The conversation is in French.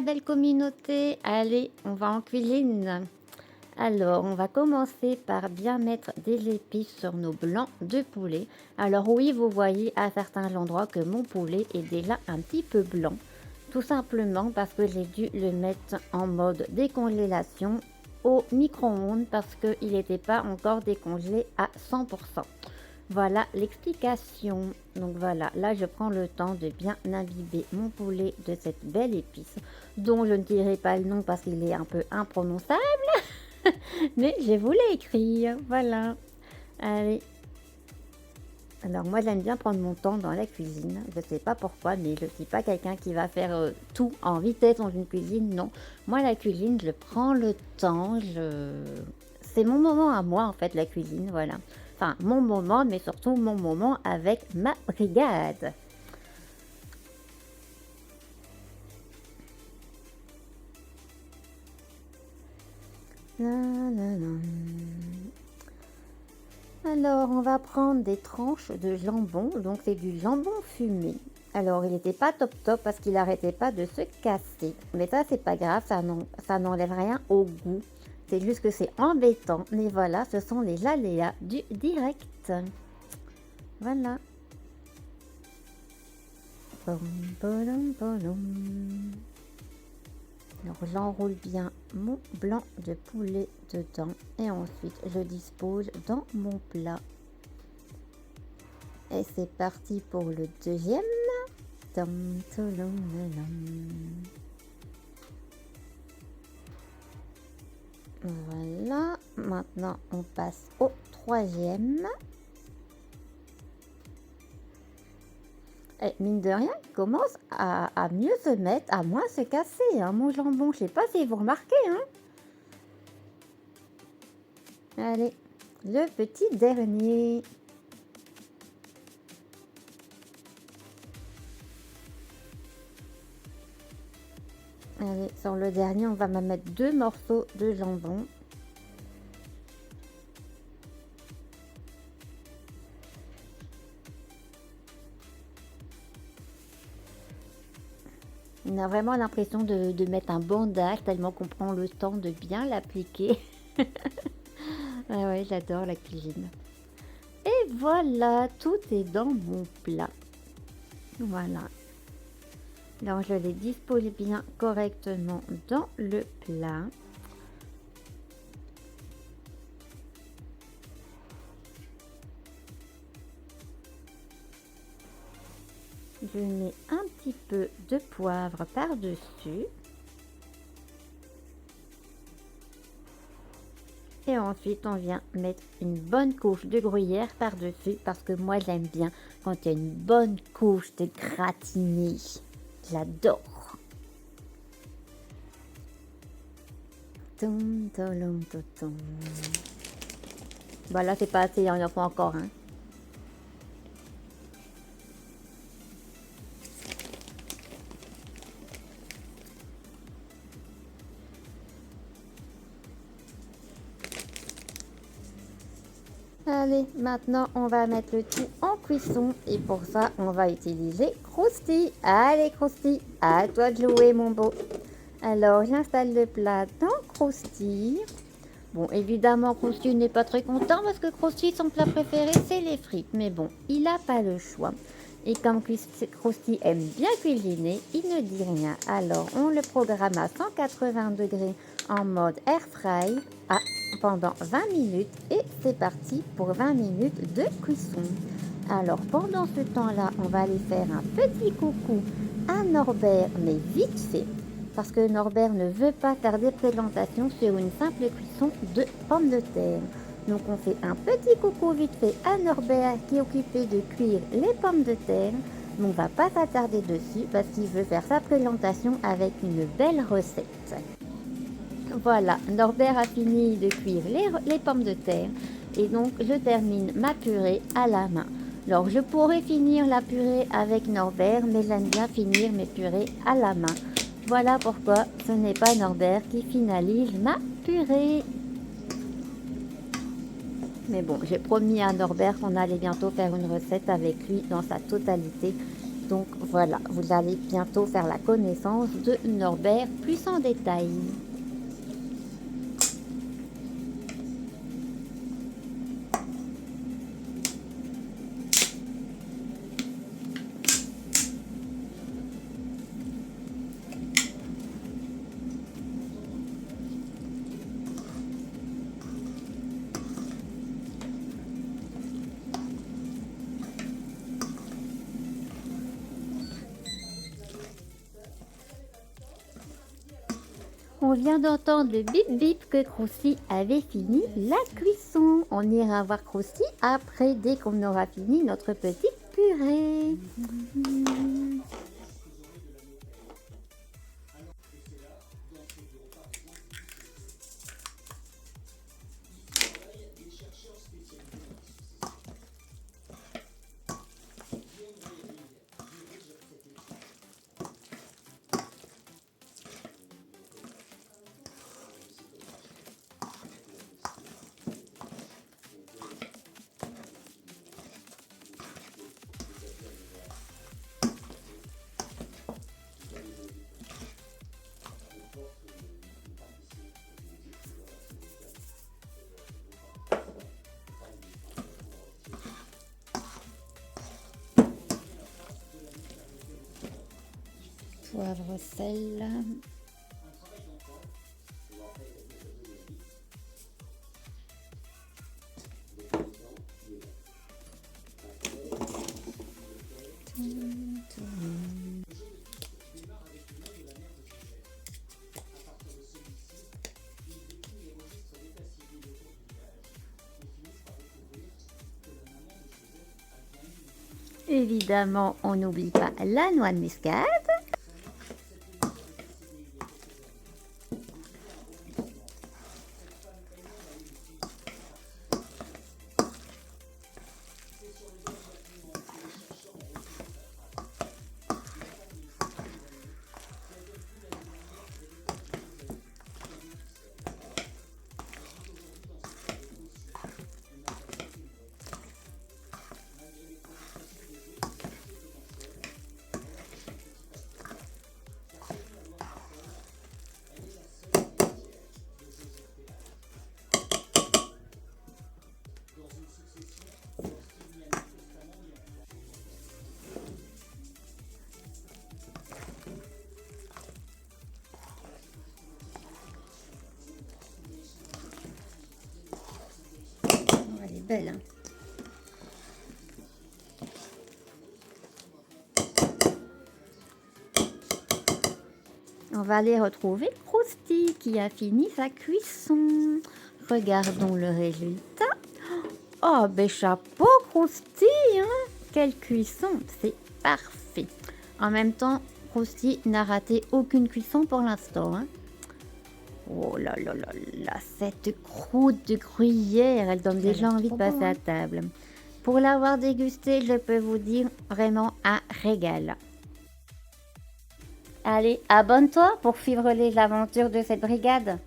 belle communauté. Allez, on va en cuisine. Alors, on va commencer par bien mettre des épices sur nos blancs de poulet. Alors oui, vous voyez à certains endroits que mon poulet est déjà un petit peu blanc. Tout simplement parce que j'ai dû le mettre en mode décongélation au micro-ondes parce qu'il n'était pas encore décongelé à 100%. Voilà l'explication. Donc voilà, là je prends le temps de bien imbiber mon poulet de cette belle épice, dont je ne dirai pas le nom parce qu'il est un peu imprononçable, mais je vous l'ai écrit. Voilà. Allez. Alors moi j'aime bien prendre mon temps dans la cuisine. Je sais pas pourquoi, mais je ne suis pas quelqu'un qui va faire tout en vitesse dans une cuisine. Non. Moi la cuisine, je prends le temps. C'est mon moment à moi en fait, la cuisine. Voilà. Enfin, mon moment, mais surtout mon moment avec ma brigade. Alors, on va prendre des tranches de jambon. Donc, c'est du jambon fumé. Alors, il n'était pas top top parce qu'il n'arrêtait pas de se casser. Mais ça, c'est pas grave, ça n'enlève rien au goût. C'est juste que c'est embêtant. Mais voilà, ce sont les aléas du direct. Voilà. Alors j'enroule bien mon blanc de poulet dedans et ensuite je dispose dans mon plat. Et c'est parti pour le deuxième. Voilà, maintenant on passe au troisième. Et mine de rien, il commence à mieux se mettre, à moins se casser, hein, mon jambon. Je sais pas si vous remarquez, hein. Allez, le petit dernier. Allez, sur le dernier, on va me mettre 2 morceaux de jambon. On a vraiment l'impression de mettre un bandage tellement qu'on prend le temps de bien l'appliquer. Ah ouais, j'adore la cuisine. Et voilà, tout est dans mon plat. Voilà. Alors je les dispose bien correctement dans le plat. Je mets un petit peu de poivre par-dessus. Et ensuite, on vient mettre une bonne couche de gruyère par-dessus parce que moi, j'aime bien quand il y a une bonne couche de gratiné. J'adore. Voilà, c'est pas assez, il y en a pas encore, hein. Allez, maintenant on va mettre le tout en cuisson et pour ça on va utiliser Krusty. Allez Krusty, à toi de jouer mon beau. Alors j'installe le plat dans Krusty. Bon, évidemment Krusty n'est pas très content parce que Krusty, son plat préféré c'est les frites. Mais bon, il n'a pas le choix. Et comme Krusty aime bien cuisiner, il ne dit rien. Alors on le programme à 180 degrés en mode air fry pendant 20 minutes et c'est parti pour 20 minutes de cuisson. Alors pendant ce temps-là, on va aller faire un petit coucou à Norbert, mais vite fait, parce que Norbert ne veut pas faire des présentations sur une simple cuisson de pommes de terre. Donc on fait un petit coucou vite fait à Norbert qui est occupé de cuire les pommes de terre. Mais on va pas s'attarder dessus parce qu'il veut faire sa présentation avec une belle recette. Voilà, Norbert a fini de cuire les pommes de terre et donc je termine ma purée à la main. Alors je pourrais finir la purée avec Norbert, mais j'aime bien finir mes purées à la main. Voilà pourquoi ce n'est pas Norbert qui finalise ma purée. Mais bon, j'ai promis à Norbert qu'on allait bientôt faire une recette avec lui dans sa totalité. Donc voilà, vous allez bientôt faire la connaissance de Norbert plus en détail. On vient d'entendre le bip bip que Krusty avait fini la cuisson. On ira voir Krusty après, dès qu'on aura fini notre petite purée. Poivre, sel. Évidemment, on n'oublie pas la noix de muscade. Elle est belle, hein. On va aller retrouver Krusty qui a fini sa cuisson. Regardons le résultat. Oh, ben chapeau Krusty, hein. Quelle cuisson, c'est parfait. En même temps, Krusty n'a raté aucune cuisson pour l'instant, hein. Oh là là là là, cette croûte de gruyère, elle donne déjà envie de passer à table. Pour l'avoir dégusté, je peux vous dire vraiment un régal. Allez, abonne-toi pour suivre les aventures de cette brigade.